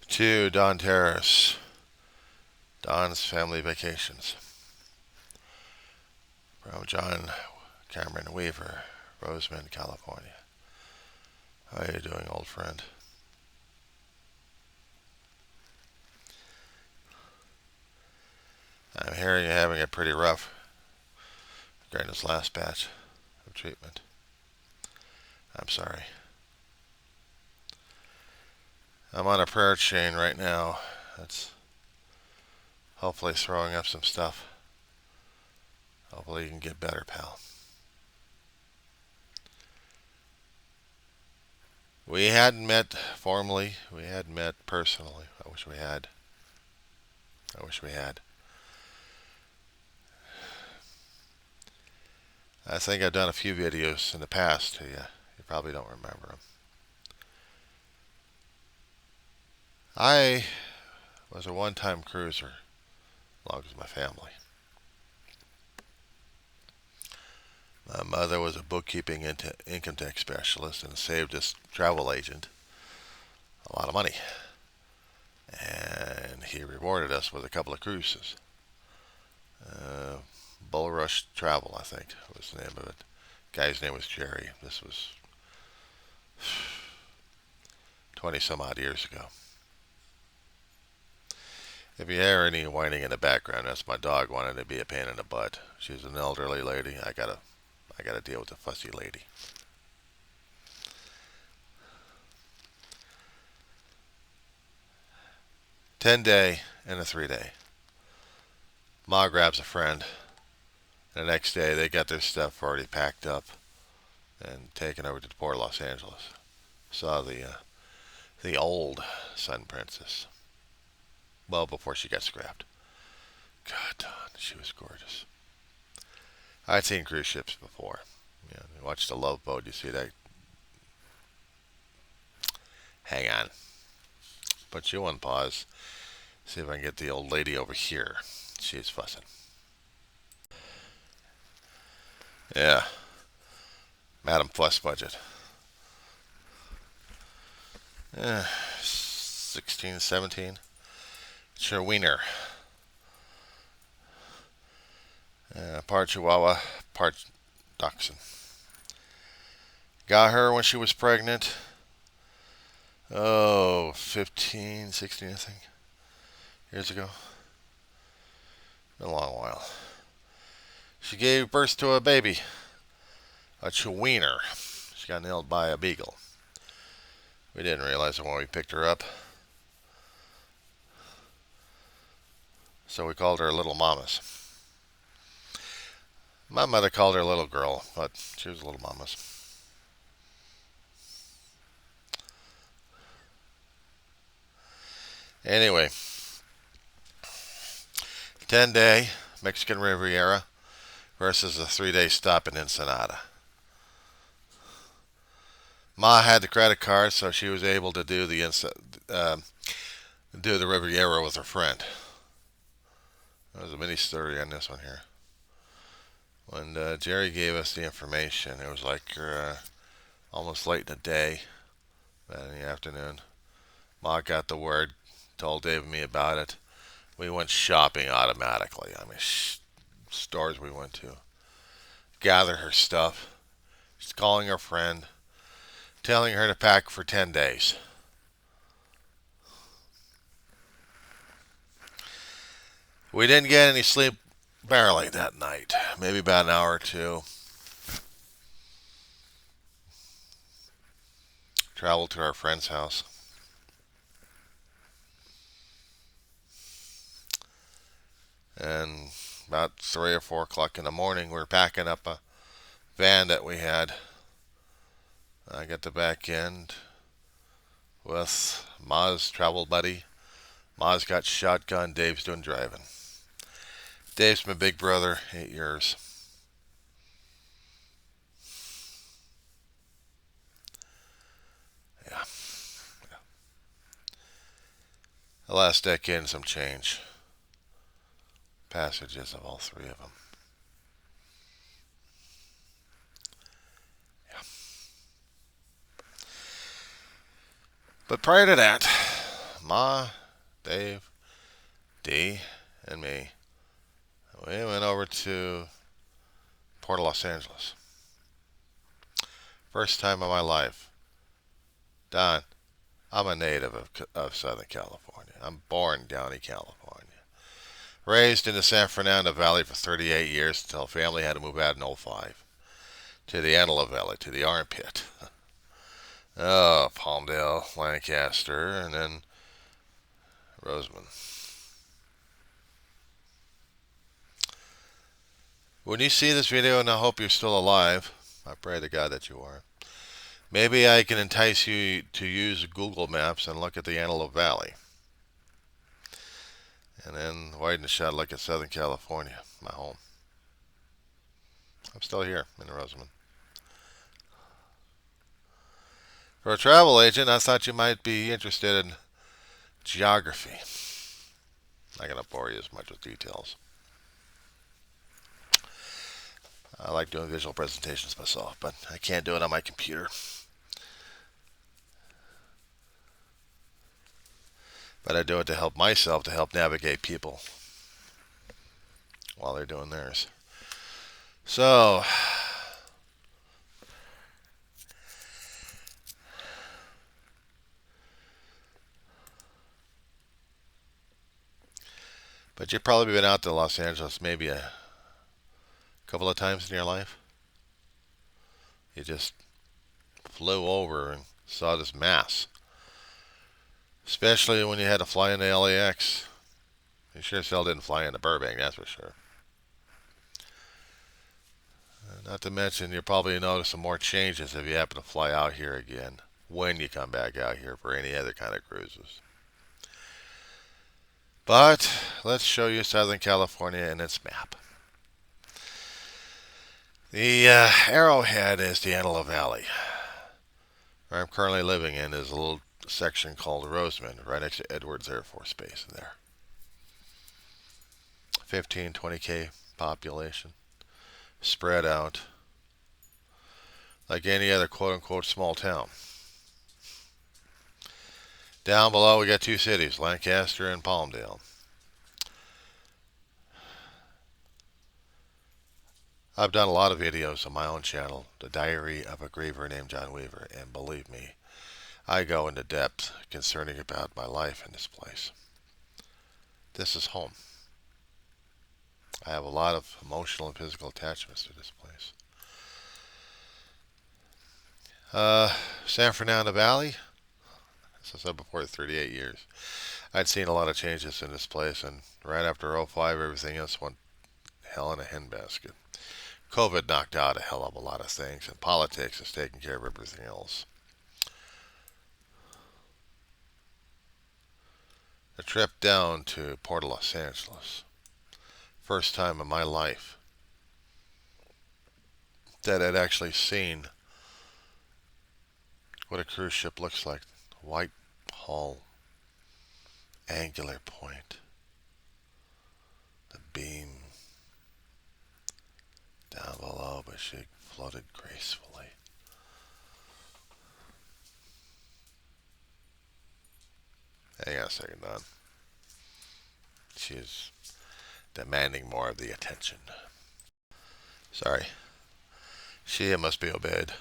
To Don Terris, Don's Family Vacations. From John Cameron Weaver, Roseman, California. How are you doing, old friend? I'm hearing you're having it pretty rough during this last batch of treatment. I'm sorry. I'm on a prayer chain right now. That's hopefully throwing up some stuff. Hopefully you can get better, pal. We hadn't met formally. We hadn't met personally. I wish we had. I wish we had. I think I've done a few videos in the past to you. You probably don't remember them. I was a one-time cruiser, as long as my family. My mother was a bookkeeping income tax specialist and saved us travel agent a lot of money. And he rewarded us with a couple of cruises. Bull Rush Travel, I think was the name of it. Guy's name was Jerry. This was 20 some odd years ago. If you hear any whining in the background, that's my dog wanting to be a pain in the butt. She's an elderly lady. I gotta deal with a fussy lady. $10 and a 3-day. Ma grabs a friend. And the next day, they got their stuff already packed up and taken over to Port Los Angeles. Saw the old Sun Princess. Well, before she got scrapped. God, Don, she was gorgeous. I'd seen cruise ships before. You watch the Love Boat, you see that. Hang on. Put you on pause. See if I can get the old lady over here. She's fussing. Yeah. Madam Fuss budget. 16, 17. It's her wiener. Part Chihuahua, part Dachshund. Got her when she was pregnant. 15, 16, I think, years ago. Been a long while. She gave birth to a baby, a Chihuahua. She got nailed by a beagle. We didn't realize it when we picked her up. So we called her Little Mamas. My mother called her Little Girl, but she was Little Mamas. Anyway, 10-day Mexican Riviera versus a 3-day stop in Ensenada. Ma had the credit card, so she was able to do the Riviera with her friend. There's a mini story on this one here. When Jerry gave us the information, it was like almost late in the day, in the afternoon. Ma got the word, told Dave and me about it. We went shopping automatically. I mean, stores we went to. Gather her stuff. She's calling her friend, telling her to pack for 10 days. We didn't get any sleep barely that night. Maybe about an hour or two. Traveled to our friend's house. And about 3 or 4 o'clock in the morning, we were packing up a van that we had. I got the back end with Ma's travel buddy. Ma's got shotgun. Dave's doing driving. Dave's my big brother, 8 years. Yeah. The last decade and some change. Passages of all 3 of them. Yeah. But prior to that, Ma, Dave, Dee, and me, we went over to Port of Los Angeles. First time in my life. Don, I'm a native of Southern California. I'm born in Downey, California. Raised in the San Fernando Valley for 38 years until family had to move out in '05 to the Antelope Valley, to the armpit. Oh, Palmdale, Lancaster, and then Roseman. When you see this video, and I hope you're still alive, I pray to God that you are, maybe I can entice you to use Google Maps and look at the Antelope Valley. And then widen a shot, look at Southern California, my home. I'm still here in Roseman. For a travel agent, I thought you might be interested in geography. I'm not going to bore you as much with details. I like doing visual presentations myself, but I can't do it on my computer. But I do it to help myself, to help navigate people while they're doing theirs. So, but you've probably been out to Los Angeles maybe a couple of times in your life. You just flew over and saw this mass. Especially when you had to fly into LAX. You sure as hell didn't fly into Burbank, that's for sure. Not to mention, you'll probably notice some more changes if you happen to fly out here again, when you come back out here for any other kind of cruises. But let's show you Southern California and its map. The arrowhead is the Antelope Valley. Where I'm currently living in is a little section called Roseman, right next to Edwards Air Force Base in there. 15-20K population, spread out like any other quote-unquote small town. Down below we got two cities, Lancaster and Palmdale. I've done a lot of videos on my own channel, The Diary of a Griever Named John Weaver, and believe me, I go into depth concerning about my life in this place. This is home. I have a lot of emotional and physical attachments to this place. San Fernando Valley, as I said before, 38 years. I'd seen a lot of changes in this place, and right after '05, everything else went hell in a handbasket. COVID knocked out a hell of a lot of things, and politics is taking care of everything else. The trip down to Port of Los Angeles. First time in my life that I'd actually seen what a cruise ship looks like. White hull, angular point, the beam down below, but she floated gracefully. Hang on a second, Don. She is demanding more of the attention. Sorry. She must be obeyed.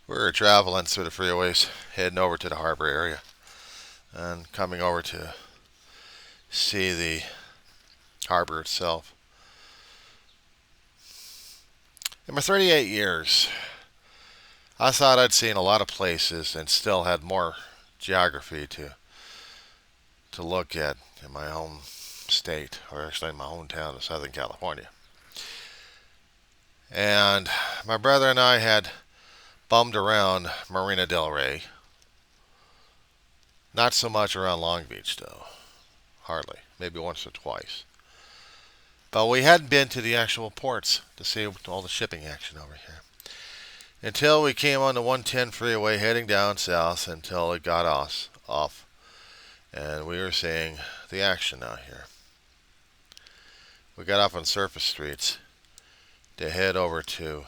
We're traveling through the freeways, heading over to the harbor area, and coming over to see the harbor itself. In my 38 years, I thought I'd seen a lot of places and still had more geography to look at in my home state, or actually in my hometown of Southern California. And my brother and I had bummed around Marina del Rey. Not so much around Long Beach, though. Hardly. Maybe once or twice. But we hadn't been to the actual ports to see all the shipping action over here. Until we came on the 110 freeway heading down south until it got us off. And we were seeing the action out here. We got off on surface streets to head over to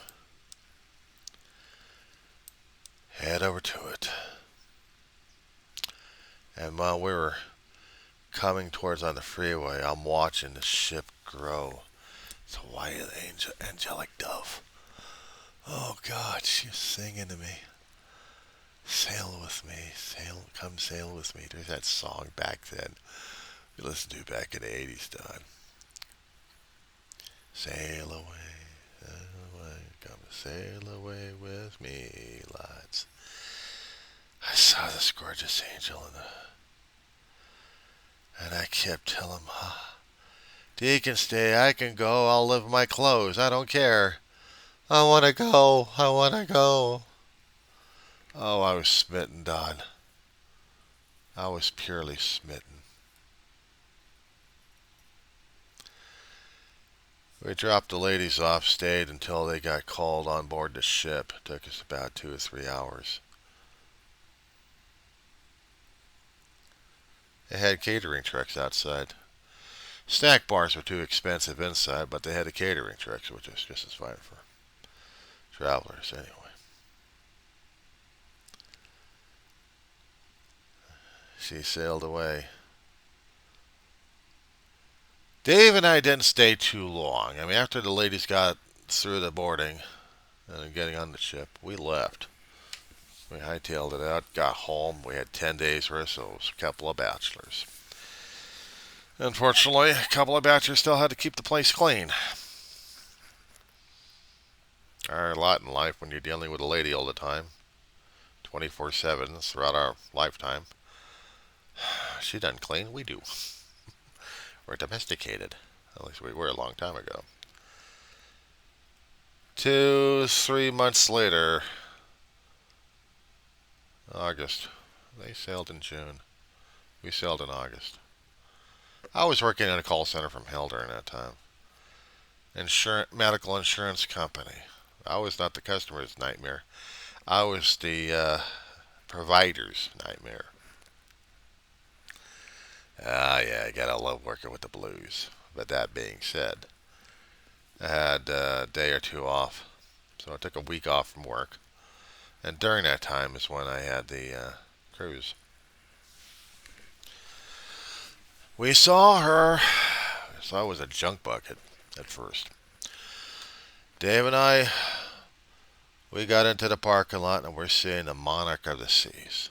head over to it. And while we were coming towards on the freeway, I'm watching the ship grow. It's a white angelic dove. Oh God, she's singing to me. Sail with me, come sail with me. There's that song back then we listened to back in the 80s, Don. Sail away, come sail away with me, lads. I saw this gorgeous angel and I kept telling him, Dee can stay, I can go, I'll live in my clothes, I don't care. I want to go, I want to go. Oh, I was smitten, Don. I was purely smitten. We dropped the ladies off, stayed until they got called on board the ship. It took us about 2 or 3 hours. They had catering trucks outside. Snack bars were too expensive inside, but they had the catering trucks, which is just as fine for travelers anyway. She sailed away. Dave and I didn't stay too long. I mean, after the ladies got through the boarding and getting on the ship, we left. We hightailed it out, got home. We had 10 days worth, so it was a couple of bachelors. Unfortunately, a couple of bachelors still had to keep the place clean. Our lot in life when you're dealing with a lady all the time, 24/7 throughout our lifetime. She doesn't clean, we do. We're domesticated. At least we were a long time ago. 2, 3 months later, August. They sailed in June. We sailed in August. I was working in a call center from hell during that time. Medical insurance company. I was not the customer's nightmare. I was the provider's nightmare. Yeah, I gotta love working with the blues. But that being said, I had a day or two off. So I took a week off from work. And during that time is when I had the cruise. We saw her. So I was a junk bucket at first. Dave and I, we got into the parking lot and we're seeing the monarch of the seas.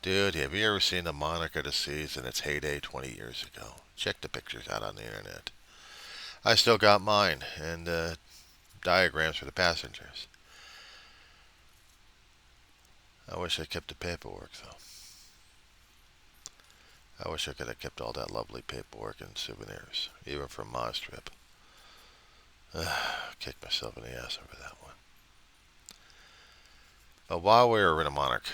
Dude, have you ever seen the monarch of the seas in its heyday 20 years ago? Check the pictures out on the internet. I still got mine and diagrams for the passengers. I wish I kept the paperwork though. I wish I could have kept all that lovely paperwork and souvenirs, even from Ma's trip. Kicked myself in the ass over that one. But while we were in a monarch,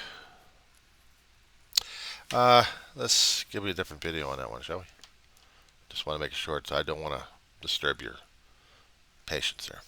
let's give you a different video on that one, shall we? Just want to make it short, so I don't want to disturb your patience there.